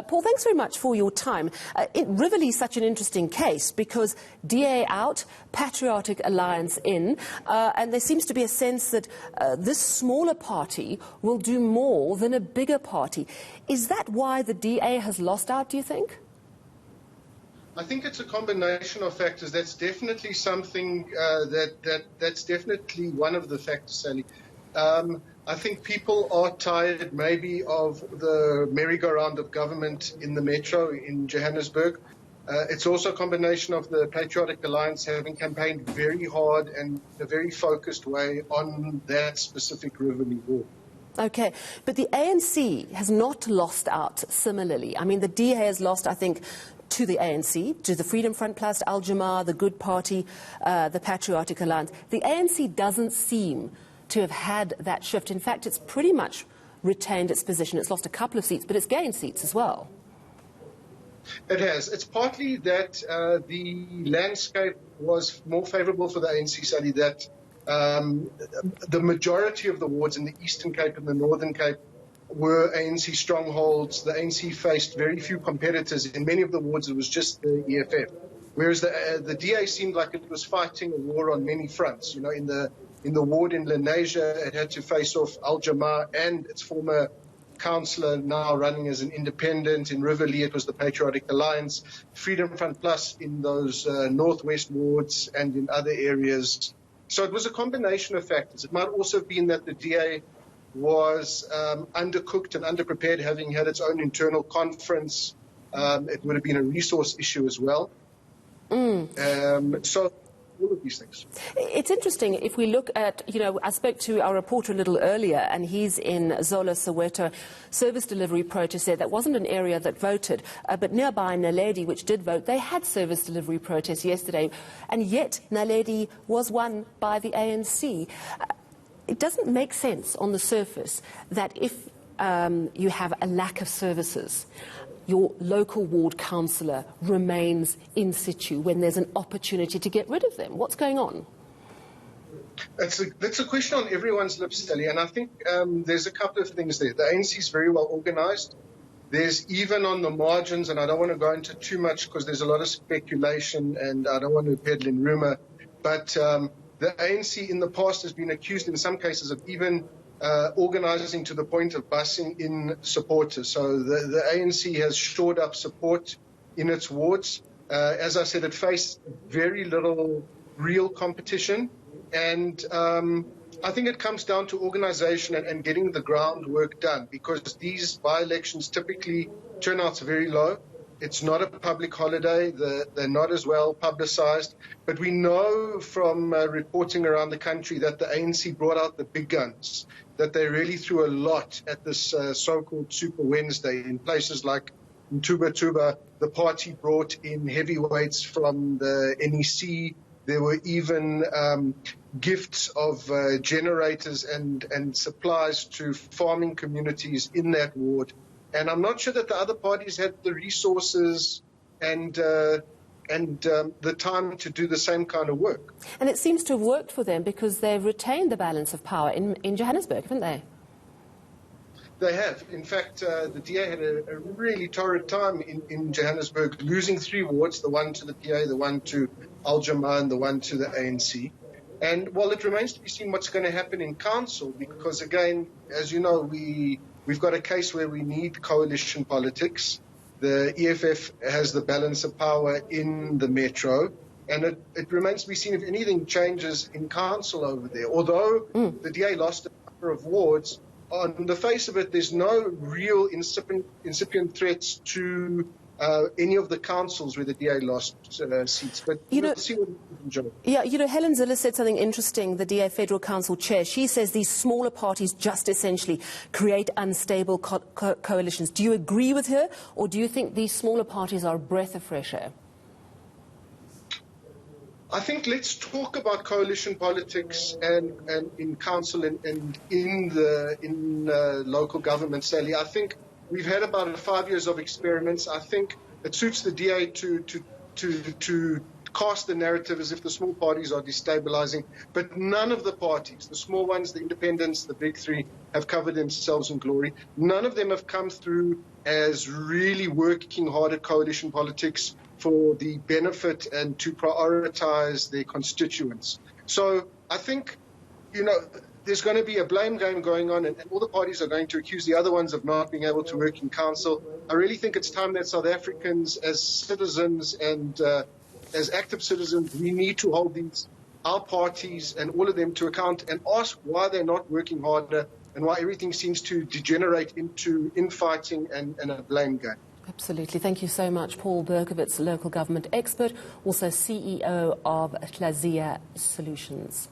Paul, thanks very much for your time. Rivoli is such an interesting case because DA out, Patriotic Alliance in, and there seems to be a sense that this smaller party will do more than a bigger party. Is that why the DA has lost out, do you think? I think it's a combination of factors. That's definitely something that's definitely one of the factors, Sally. I think people are tired maybe of the merry-go-round of government in the metro in Johannesburg. It's also a combination of the Patriotic Alliance having campaigned very hard and in a very focused way on that specific Rivoli war. Okay, but the ANC has not lost out similarly. I mean, the DA has lost, I think, to the ANC, to the Freedom Front Plus, Jamaa, the Good Party, the Patriotic Alliance. The ANC doesn't seem to have had that shift. In fact, it's pretty much retained its position. It's lost a couple of seats, but it's gained seats as well. It has. It's partly that the landscape was more favourable for the ANC, Sally, that the majority of the wards in the Eastern Cape and the Northern Cape were ANC strongholds. The ANC faced very few competitors. In many of the wards, it was just the EFF. Whereas the DA seemed like it was fighting a war on many fronts. You know, in the ward in Lenasia, it had to face off Jamaa and its former councillor, now running as an independent. In Rivoli, it was the Patriotic Alliance. Freedom Front Plus in those northwest wards and in other areas. So it was a combination of factors. It might also have been that the DA was undercooked and underprepared, having had its own internal conference. It would have been a resource issue as well. So all of these things. It's interesting if we look at, you know, I spoke to our reporter a little earlier, and he's in Zola, Soweto, service delivery protest there. That wasn't an area that voted, but nearby Naledi, which did vote, they had service delivery protests yesterday, and yet Naledi was won by the ANC. It doesn't make sense on the surface that if you have a lack of services, your local ward councillor remains in situ when there's an opportunity to get rid of them. What's going on? That's a question on everyone's lips, Sally, and I think there's a couple of things there. The ANC is very well organised. There's even on the margins, and I don't want to go into too much because there's a lot of speculation and I don't want to peddle in rumour, but the ANC in the past has been accused in some cases of even organising to the point of busing in supporters. So the ANC has shored up support in its wards. As I said, it faced very little real competition. And I think it comes down to organisation and getting the groundwork done, because these by-elections typically turnouts very low. It's not a public holiday. They're not as well publicised. But we know from reporting around the country that the ANC brought out the big guns, that they really threw a lot at this so-called Super Wednesday. In places like Tuba, the party brought in heavyweights from the NEC. There were even gifts of generators and supplies to farming communities in that ward. And I'm not sure that the other parties had the resources and the time to do the same kind of work. And it seems to have worked for them because they've retained the balance of power in Johannesburg, haven't they? They have. In fact, the DA had a really torrid time in Johannesburg, losing 3 wards, the one to the PA, the one to Jamaa, and the one to the ANC. And while it remains to be seen what's going to happen in council, because, again, as you know, we've got a case where we need coalition politics. The EFF has the balance of power in the metro, and it remains to be seen if anything changes in council over there. Although the DA lost a number of wards, on the face of it, there's no real incipient threats to any of the councils where the DA lost seats. But we'll see what happens. Yeah, you know, Helen Zille said something interesting, the DA Federal Council Chair. She says these smaller parties just essentially create unstable coalitions. Do you agree with her, or do you think these smaller parties are a breath of fresh air? I think let's talk about coalition politics and in council and in local government, Sally. I think we've had about 5 years of experiments. I think it suits the DA to cast the narrative as if the small parties are destabilizing, but none of the parties, the small ones, the independents, the big three, have covered themselves in glory. None of them have come through as really working hard at coalition politics for the benefit and to prioritize their constituents. So I think, there's going to be a blame game going on, and all the parties are going to accuse the other ones of not being able to work in council. I really think it's time that South Africans, as citizens and as active citizens, we need to hold our parties and all of them to account and ask why they're not working harder and why everything seems to degenerate into infighting and a blame game. Absolutely. Thank you so much, Paul Berkowitz, local government expert, also CEO of Hlazia Solutions.